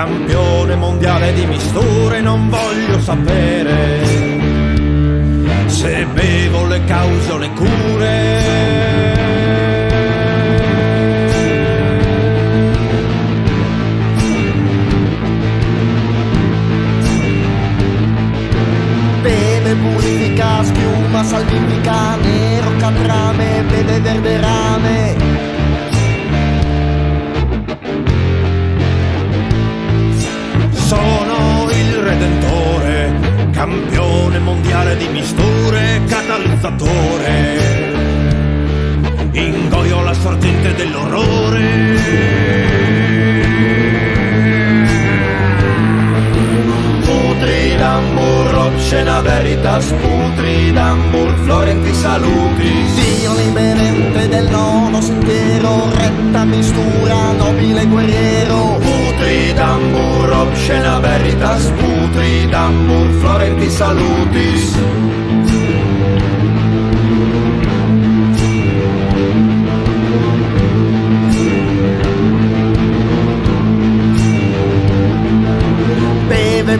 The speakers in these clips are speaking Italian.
campione mondiale di misture, non voglio sapere se bevo le cause o le cure. Purifica, schiuma, salvifica, nero, catrame, beve verde rame. Sono il redentore, campione mondiale di misture, catalizzatore. Ingoio la sorgente dell'orrore. Putridamur, obscena veritas, putridamur, florenti salutis. Dio liberente del nono sentiero, retta mistura, nobile guerriero. Putridamur, obscena veritas, putridamur, florenti salutis.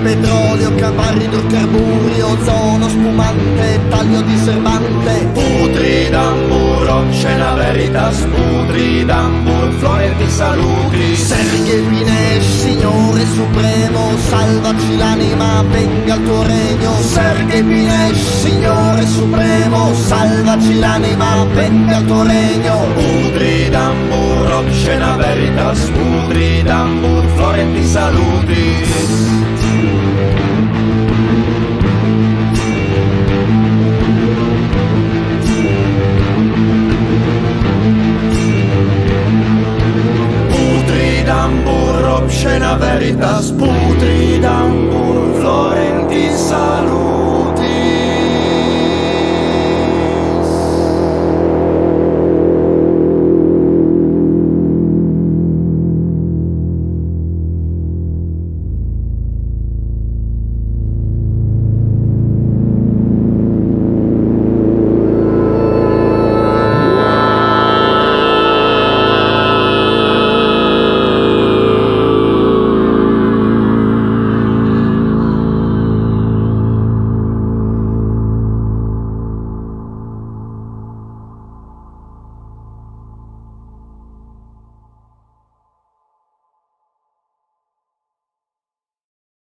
Petrolio, caparri idrocarburi, ozono spumante, taglio di serbante. Putridamur, obscena veritas, putridamur, florenti salutis. Serghe Vinesh, Signore Supremo, salvaci l'anima, venga il tuo regno. Serghe Vinesh, Signore Supremo, salvaci l'anima, venga il tuo regno. Putridamur, obscena veritas, putridamur, florenti salutis. Putridamur, obscena veritas, putridamur,